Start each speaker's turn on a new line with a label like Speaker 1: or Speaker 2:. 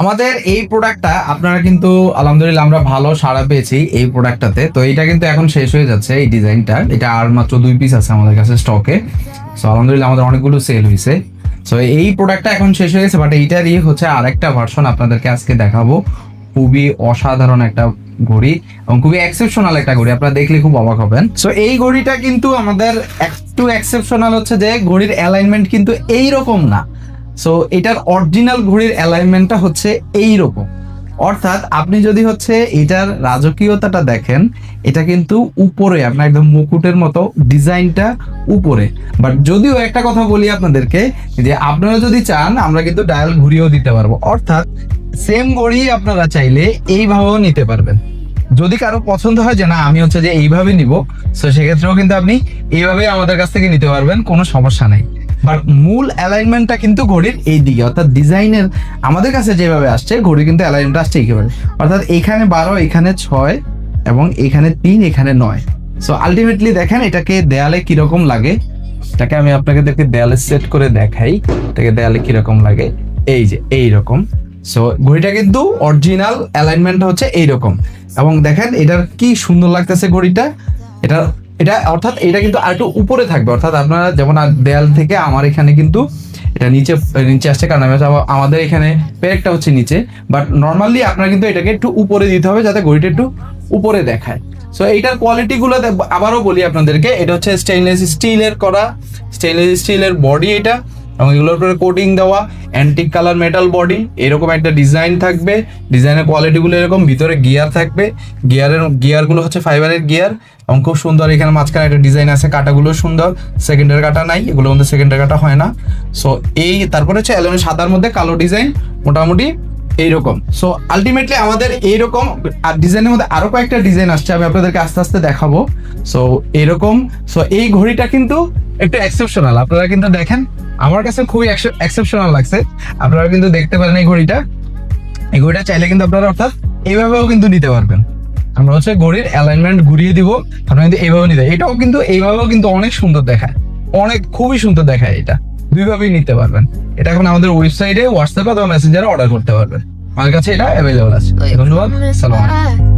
Speaker 1: আমাদের এই প্রোডাক্টটা আপনারা কিন্তু আলহামদুলিল্লাহ আমরা ভালো সাড়া পেয়েছি এই প্রোডাক্টটাতে। তো এটা কিন্তু এখন শেষ হয়ে যাচ্ছে এই ডিজাইনটা, এটা আর মাত্র 2 পিস আছে আমাদের কাছে স্টকে। সো আলহামদুলিল্লাহ আমাদের অনেকগুলো সেল হয়েছে। সো এই প্রোডাক্টটা এখন শেষ হয়ে গেছে, বাট এইটারই হচ্ছে আরেকটা ভার্সন আপনাদেরকে আজকে দেখাবো। খুবই অসাধারণ একটা ঘড়ি এবং খুবই এক্সেপশনাল একটা ঘড়ি, আপনারা দেখলে খুব অবাক হবেন। সো এই ঘড়িটা কিন্তু আমাদের একটু এক্সেপশনাল হচ্ছে যে ঘড়ির অ্যালাইনমেন্ট কিন্তু এইরকম না। সো এটার অরিজিনাল ঘড়ির অ্যালাইনমেন্টটা হচ্ছে এইরকম, অর্থাৎ আপনি যদি হচ্ছে এটার রাজকীয়তাটা দেখেন, এটা কিন্তু উপরে আপনার একদম মুকুটের মতো ডিজাইনটা উপরে। বাট যদিও একটা কথা বলি আপনাদেরকে, যে আপনারা যদি চান আমরা কিন্তু ডায়াল ঘুরিয়েও দিতে পারবো, অর্থাৎ সেম ঘড়ি আপনারা চাইলে এইভাবেও নিতে পারবেন। যদি কারো পছন্দ হয় যে না আমি হচ্ছে যে এইভাবে নিব, তো সেক্ষেত্রেও কিন্তু আপনি এইভাবে আমাদের কাছ থেকে নিতে পারবেন, কোনো সমস্যা নাই। বাট মূল অ্যালাইনমেন্টটা কিন্তু ঘড়ির এই দিকে, অর্থাৎ ডিজাইনের আমাদের কাছে যেভাবে আসছে ঘড়ি কিন্তু অ্যালাইনমেন্ট আসছে এইভাবে, অর্থাৎ এখানে 12, এখানে 6 এবং এখানে 3, এখানে 9। সো আলটিমেটলি দেখেন এটাকে দেয়ালে কিরকম লাগে, এটাকে আমি আপনাদেরকে দেয়ালে সেট করে দেখাই, এটাকে দেয়ালে কিরকম লাগে। এই যে এইরকম। সো ঘড়িটা কিন্তু অরিজিনাল অ্যালাইনমেন্টটা হচ্ছে এইরকম, এবং দেখেন এটার কি সুন্দর লাগতেছে ঘড়িটা। এটা অর্থাৎ এটা কিন্তু আর একটু উপরে থাকবে, অর্থাৎ আপনারা যেমন দেয়াল থেকে আমার এখানে কিন্তু এটা নিচে আসছে, কারণ আমাদের এখানে পেরেকটা হচ্ছে নিচে। বাট নর্মালি আপনারা কিন্তু এটাকে একটু উপরে দিতে হবে যাতে ঘড়িটা একটু উপরে দেখায়। সো এইটার কোয়ালিটিগুলো আবারও বলি আপনাদেরকে, এটা হচ্ছে স্টেইনলেস স্টিলের বডি এটা, এবং এগুলোর উপরে কোটিং দেওয়া, অ্যান্টিক কালার মেটাল বডি, এরকম একটা ডিজাইন থাকবে। ডিজাইনের কোয়ালিটিগুলো এরকম, ভিতরে গিয়ার থাকবে, গিয়ারগুলো হচ্ছে ফাইবারের গিয়ার এবং খুব সুন্দর। এখানে মাঝখানে একটা ডিজাইন আছে, কাটাগুলো সুন্দর, সেকেন্ডের কাটা নাই, এগুলোর মধ্যে সেকেন্ডের কাটা হয় না। সো এই তারপরে হচ্ছে অ্যালুমিনিয়াম সাদার মধ্যে কালো ডিজাইন, মোটামুটি এইরকম। সো আলটিমেটলি আমাদের এইরকম ডিজাইনের মধ্যে আরো কয়েকটা ডিজাইন আসছে, আমি আপনাদেরকে আস্তে আস্তে দেখাবো। সো এরকম। সো এই ঘড়িটা কিন্তু একটু এক্সেপশনাল, আপনারা কিন্তু দেখেন আমার কাছে খুবই এক্সেপশনাল লাগছে। আপনারা কিন্তু দেখতে পারেন এই ঘড়িটা চাইলে কিন্তু আপনারা অর্থাৎ এইভাবেও কিন্তু নিতে পারবেন। আমরা হচ্ছে ঘড়ির অ্যালাইনমেন্ট ঘুরিয়ে দিব, আপনারা কিন্তু এইভাবে নিতে, এটাও কিন্তু এইভাবেও কিন্তু অনেক সুন্দর দেখায়, খুবই সুন্দর দেখায়। এটা দুইভাবেই নিতে পারবেন। এটা এখন আমাদের ওয়েবসাইটে, হোয়াটসঅ্যাপে অথবা মেসেঞ্জারে অর্ডার করতে পারবেন। আমার কাছে এটা অ্যাভেলেবল আছে। ধন্যবাদ, সালাম।